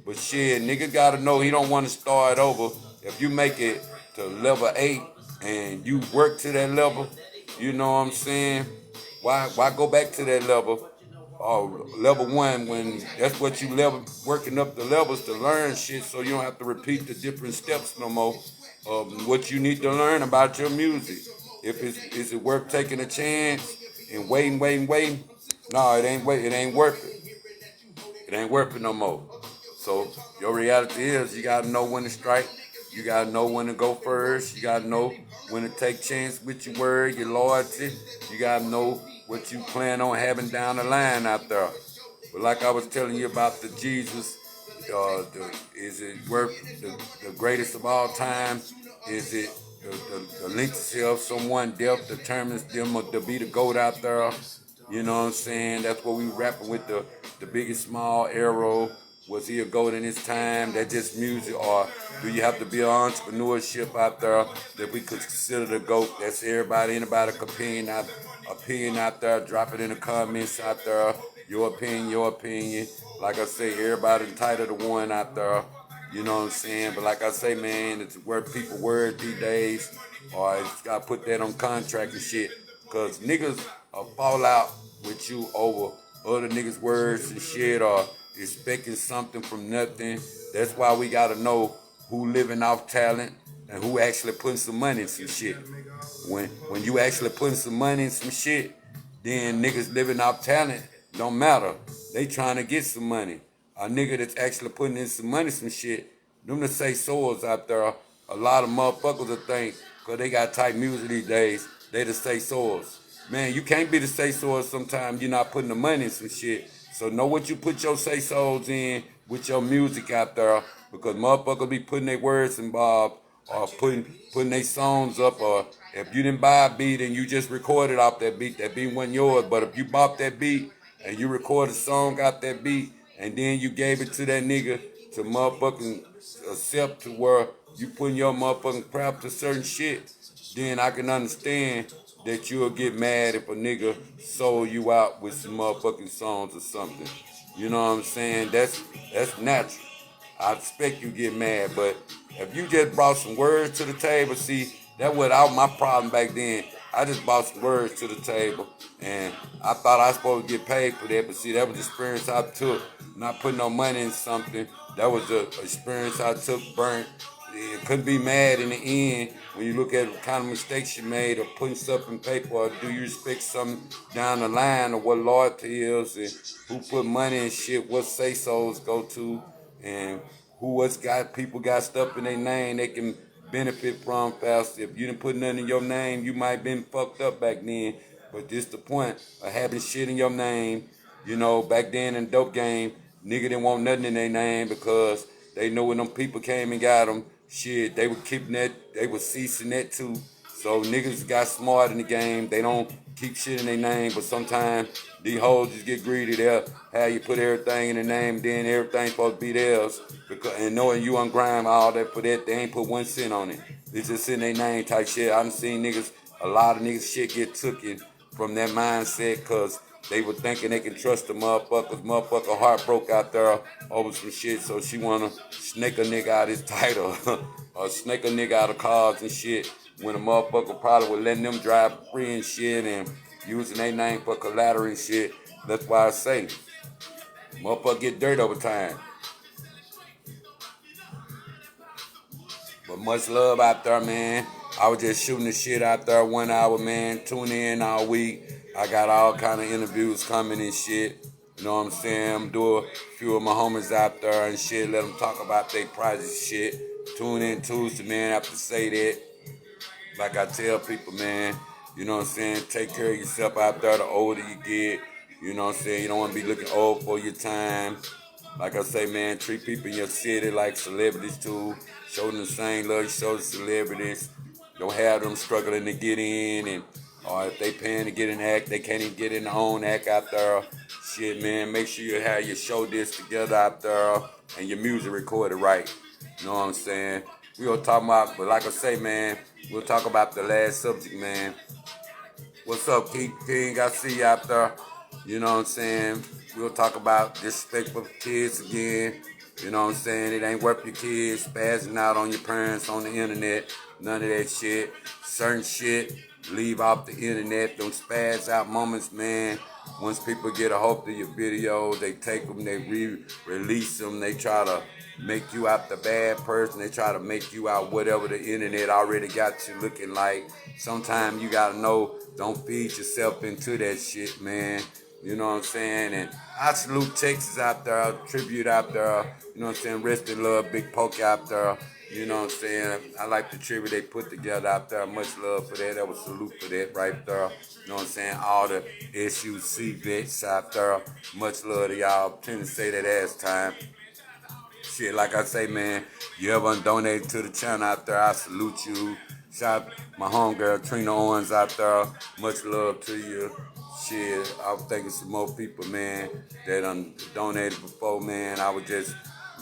But shit, nigga gotta know he don't want to start over. If you make it to level 8 and you work to that level, you know what I'm saying? Why go back to that level? Level 1 when that's what you level, working up the levels to learn shit, so you don't have to repeat the different steps no more of what you need to learn about your music. If is it worth taking a chance and waiting? No, it ain't worth it. It ain't worth it no more. So your reality is you gotta know when to strike. You gotta know when to go first. You gotta know when to take chance with your word, your loyalty. You gotta know what you plan on having down the line out there. But like I was telling you about the Jesus, is it worth the greatest of all time? Is it the legacy of someone death determines them to be the GOAT out there? You know what I'm saying? That's what we rapping with the biggest small arrow. Was he a GOAT in his time? That just music, or do you have to be an entrepreneurship out there that we could consider the GOAT? That's anybody opinion out there. Drop it in the comments out there. Your opinion. Like I say, everybody entitled to one out there. You know what I'm saying? But like I say, man, it's worth people words these days, or it's got to put that on contract and shit. Because niggas fall out with you over other niggas' words and shit, or expecting something from nothing. That's why we gotta know who living off talent and who actually putting some money in some shit. When you actually putting some money in some shit, then niggas living off talent don't matter. They trying to get some money. A nigga that's actually putting in some money, some shit, them to say swords out there, a lot of motherfuckers will think, cause they got type music these days, they the say swords. Man, you can't be the say swords sometimes you're not putting the money in some shit. So know what you put your say souls in with your music out there, because motherfuckers be putting their words involved, or putting their songs up, or if you didn't buy a beat and you just recorded off that beat wasn't yours. But if you bought that beat and you recorded a song out that beat and then you gave it to that nigga to motherfucking accept, to where you putting your motherfucking crap to certain shit, then I can understand that you'll get mad if a nigga sold you out with some motherfucking songs or something. You know what I'm saying? That's natural. I expect you get mad, but if you just brought some words to the table, see, that was out my problem back then. I just brought some words to the table, and I thought I was supposed to get paid for that, but see, that was the experience I took. Not putting no money in something, that was the experience I took, burnt. You couldn't be mad in the end when you look at the kind of mistakes you made, or putting stuff in paper, or do you expect something down the line, or what loyalty is, and who put money in shit, what say-sos go to, and people got stuff in their name they can benefit from fast. If you didn't put nothing in your name, you might have been fucked up back then. But this the point of having shit in your name. You know, back then in the dope game, nigga didn't want nothing in their name because they know when them people came and got them, shit, they were keeping that, they were ceasing that too. So niggas got smart in the game. They don't keep shit in their name, but sometimes these hoes just get greedy. They'll have you put everything in their name, then everything's supposed to be theirs. And knowing you on grime, all that for that, they ain't put 1 cent on it. It's just in their name type shit. I done seen niggas, a lot of niggas shit get taken from that mindset because they were thinking they can trust the motherfuckers. Motherfucker heart broke out there over some shit, so she wanna snake a nigga out his title or snake a nigga out of cars and shit, when a motherfucker probably was letting them drive free and shit and using their name for collateral and shit. That's why I say, motherfucker get dirt over time. But much love out there, man. I was just shooting the shit out there 1 hour, man. Tune in all week. I got all kind of interviews coming and shit. You know what I'm saying? Do a few of my homies out there and shit. Let them talk about their project shit. Tune in Tuesday, man. I have to say that. Like I tell people, man, you know what I'm saying? Take care of yourself out there the older you get. You know what I'm saying? You don't want to be looking old for your time. Like I say, man, treat people in your city like celebrities too. Show them the same love you show the celebrities. Don't have them struggling to get in, and or if they paying to get an act, they can't even get in their own act out there. Shit, man, make sure you have your show disc together out there and your music recorded right. You know what I'm saying? We gonna talk about, but like I say, man, we'll talk about the last subject, man. What's up, Keith King? I see you out there. You know what I'm saying? We'll talk about disrespectful kids again. You know what I'm saying? It ain't worth your kids spazzing out on your parents on the internet. None of that shit. Certain shit, leave off the internet. Them spaz out moments, man. Once people get a hold of your videos, they take them, they release them, they try to make you out the bad person. They try to make you out whatever the internet already got you looking like. Sometimes you gotta know, don't feed yourself into that shit, man. You know what I'm saying? And I salute Texas out there, tribute out there. You know what I'm saying? Rest in love, Big Poke out there. You know what I'm saying? I like the tribute they put together out there. Much love for that. That was salute for that right there. You know what I'm saying? All the SUC vets out there. Much love to y'all. Tend to say that ass time. Shit, like I say, man, you ever donate to the channel out there, I salute you. Shout my homegirl Trina Owens out there. Much love to you. Shit, I was thinking some more people, man, that donated before, man. I was just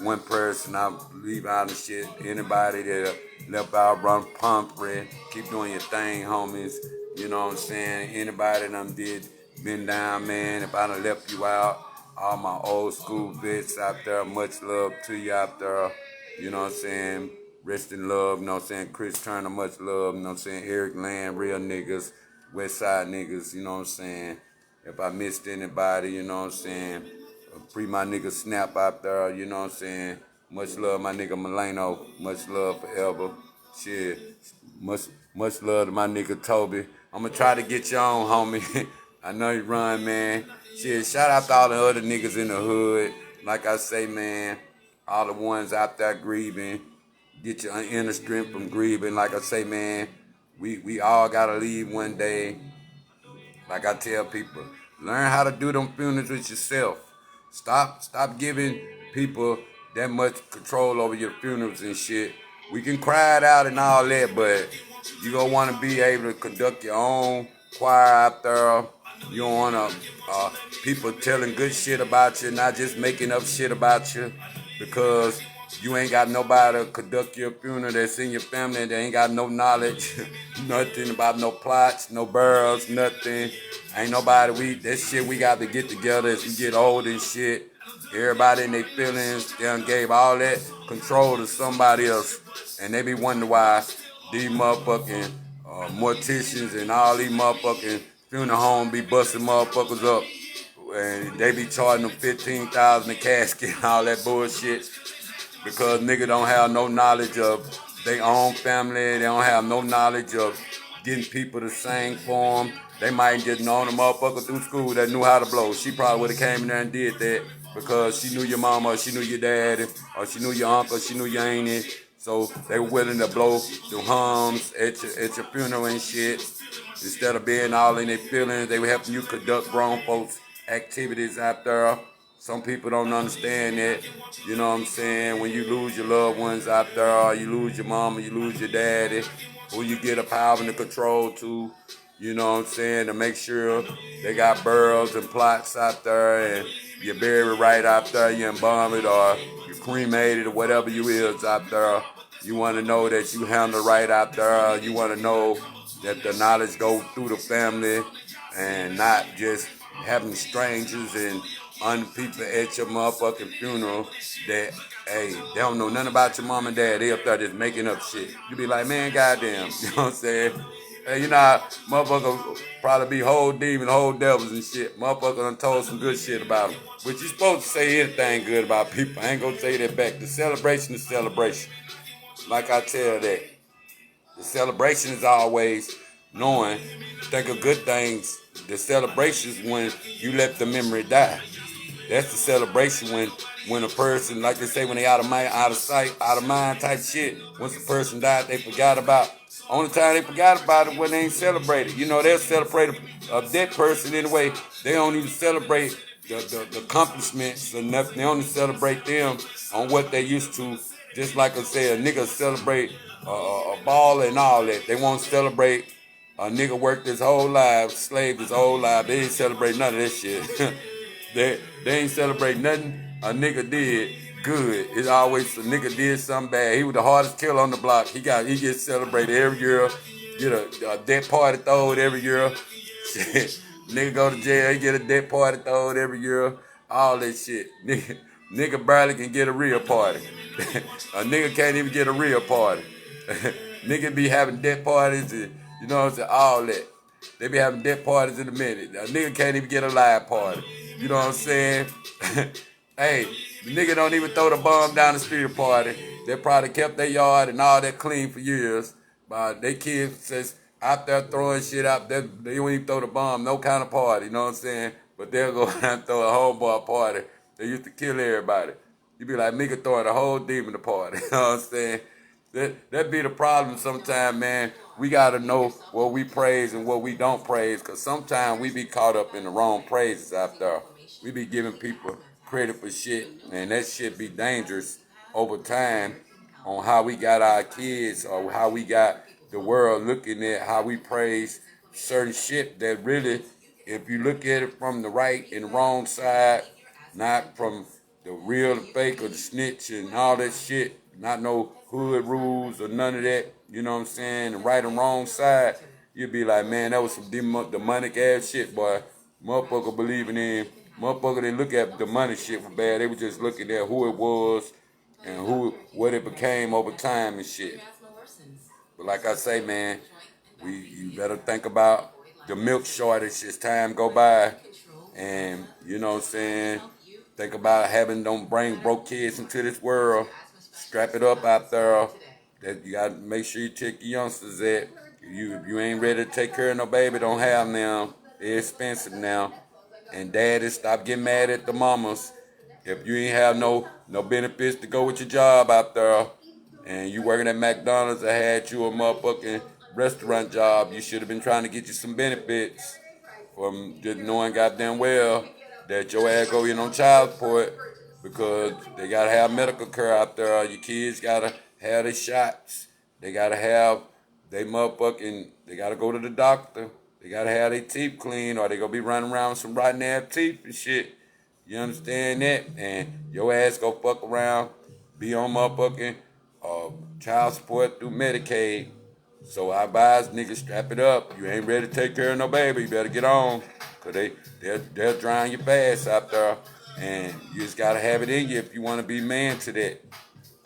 one person. I leave out of shit. Anybody that left out, run pumping, keep doing your thing, homies. You know what I'm saying? Anybody that did been down, man, if I done left you out, all my old school vets out there, much love to you out there. You know what I'm saying? Rest in love, you know what I'm saying? Chris Turner, much love, you know what I'm saying? Eric Land, real niggas, West Side niggas, you know what I'm saying? If I missed anybody, you know what I'm saying? Free my nigga Snap out there, you know what I'm saying? Much love, my nigga Milano, much love forever. Shit, much love to my nigga Toby. I'm gonna try to get you on, homie. I know you run, man. Shit, shout out to all the other niggas in the hood. Like I say, man, all the ones out there grieving. Get your inner strength from grieving. Like I say, man, we all gotta leave one day. Like I tell people, learn how to do them funerals with yourself. Stop giving people that much control over your funerals and shit. We can cry it out and all that, but you gonna want to be able to conduct your own choir out there. You don't want people telling good shit about you, not just making up shit about you, because you ain't got nobody to conduct your funeral that's in your family. They ain't got no knowledge, nothing about no plots, no burials, nothing. Ain't nobody, that shit we got to get together as we get old and shit. Everybody in their feelings, they done gave all that control to somebody else. And they be wondering why these motherfucking morticians and all these motherfucking funeral homes be busting motherfuckers up. And they be charging them $15,000 a casket and all that bullshit. Because nigga don't have no knowledge of their own family. They don't have no knowledge of getting people to sing for them. They might just known a motherfucker through school that knew how to blow. She probably would have came in there and did that because she knew your mama, or she knew your daddy, or she knew your uncle, she knew your auntie. So they were willing to blow the hums at your funeral and shit. Instead of being all in their feelings, they were helping you conduct grown folks' activities out there. Some people don't understand that. You know what I'm saying? When you lose your loved ones out there, you lose your mama, you lose your daddy, who you get a power and the control to, you know what I'm saying, to make sure they got burials and plots out there and you bury it right out there, you embalm it or you cremate it or whatever you is out there. You want to know that you handle right out there. You want to know that the knowledge go through the family and not just having strangers and people at your motherfucking funeral that, hey, they don't know nothing about your mom and dad. They up there just making up shit. You be like, man, goddamn. You know what I'm saying? Hey, you know how motherfucker probably be whole demon, whole devils and shit. Motherfucker done told some good shit about them. But you supposed to say anything good about people. I ain't gonna say that back. The celebration is celebration. Like I tell that. The celebration is always knowing, think of good things. The celebration is when you let the memory die. That's the celebration when a person, like they say, when they out of mind, out of sight, out of mind type shit. Once a person died, they forgot about. Only time they forgot about it when they ain't celebrated. You know, they'll celebrate a dead person anyway. They don't even celebrate the accomplishments or nothing. They only celebrate them on what they used to. Just like I said, a nigga celebrate a ball and all that. They won't celebrate a nigga worked his whole life, slaved his whole life. They ain't celebrate none of that shit. they ain't celebrate nothing a nigga did good. It's always a nigga did something bad. He was the hardest killer on the block. He gets celebrated every year. Get a death party thrown every year. Shit. Nigga go to jail, he get a death party thrown every year. All that shit. Nigga barely can get a real party. A nigga can't even get a real party. Nigga be having death parties and you know what I'm saying, all that. They be having death parties in a minute. A nigga can't even get a live party. You know what I'm saying? Hey, the nigga don't even throw the bomb down the street party. They probably kept their yard and all that clean for years. But they kids just out there throwing shit out there. They don't even throw the bomb, no kind of party, you know what I'm saying? But they'll go out and throw a homeboy party. They used to kill everybody. You be like, nigga throwing a whole demon to party, you know what I'm saying? That be the problem sometimes, man. We got to know what we praise and what we don't praise, because sometimes we be caught up in the wrong praises out there. We be giving people credit for shit, and that shit be dangerous over time on how we got our kids or how we got the world looking at how we praise certain shit that really, if you look at it from the right and wrong side, not from the real, the fake, or the snitch and all that shit, not no hood rules or none of that, you know what I'm saying, the right and wrong side, you'd be like, man, that was some demonic ass shit, boy. Motherfucker believing in, motherfucker didn't look at the money shit for bad, they were just looking at who it was and what it became over time and shit. But like I say, man, you better think about the milk shortage as time go by, and you know what I'm saying, think about don't bring broke kids into this world. Strap it up out there. That you gotta make sure you check your youngsters that if you ain't ready to take care of no baby, don't have them. They're expensive now. And daddy, stop getting mad at the mamas. If you ain't have no benefits to go with your job out there, and you working at McDonald's, I had you a motherfucking restaurant job, you should have been trying to get you some benefits from just knowing goddamn well that your ass go in on child support because they gotta have medical care out there. Your kids gotta have their shots. They gotta have they gotta go to the doctor. They gotta have their teeth cleaned or they gonna be running around with some rotten ass teeth and shit. You understand that? And your ass go fuck around, be on motherfucking child support through Medicaid. So I advise niggas, strap it up. You ain't ready to take care of no baby, you better get on. Cause they'll drown you fast out there. And you just gotta have it in you if you wanna be man to that.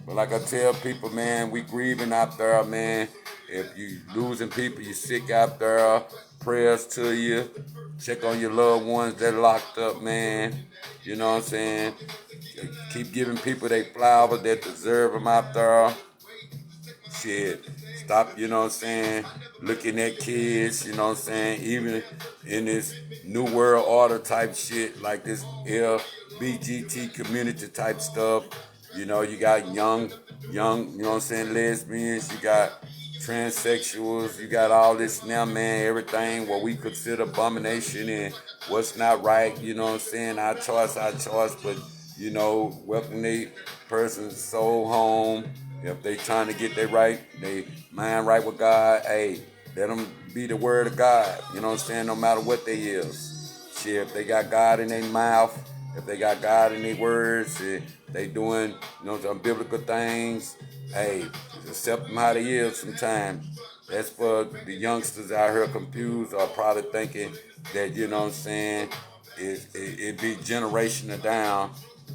But like I tell people, man, we grieving out there, man. If you losing people, you sick out there, prayers to you. Check on your loved ones that locked up, man. You know what I'm saying? Keep giving people their flowers that deserve them out there. Shit. Stop, you know what I'm saying, looking at kids, you know what I'm saying, even in this new world order type shit, like this LBGT community type stuff. You know, you got young, you know what I'm saying, lesbians, you got transsexuals, you got all this now, man, everything what we consider abomination and what's not right, you know what I'm saying, our choice, but, you know, welcome the person's soul home. If they trying to get they mind right with God, hey, let them be the word of God, you know what I'm saying, no matter what they is. Shit, if they got God in their mouth, if they got God in their words, they doing, you know, some biblical things, hey, accept them how they is sometimes. That's for the youngsters out here confused or probably thinking that, you know what I'm saying, it be generational down.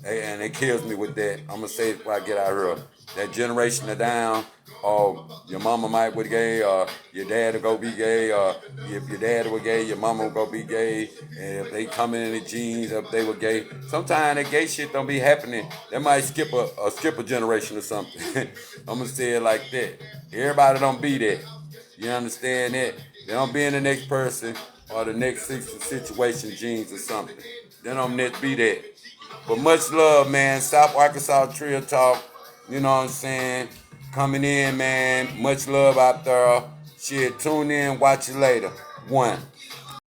And it kills me with that. I'm going to say it before I get out here. That generational down, or your mama might be gay, or your dad will go be gay, or if your dad was gay, your mama will go be gay. And if they come in the genes, if they were gay, sometimes that gay shit don't be happening. They might skip a generation or something. I'm going to say it like that. Everybody don't be that. You understand that? They don't be in the next person or the next situation genes or something. They don't net be that. But much love, man. South Arkansas Trill Talk. You know what I'm saying? Coming in, man. Much love out there. Shit, tune in. Watch you later. One.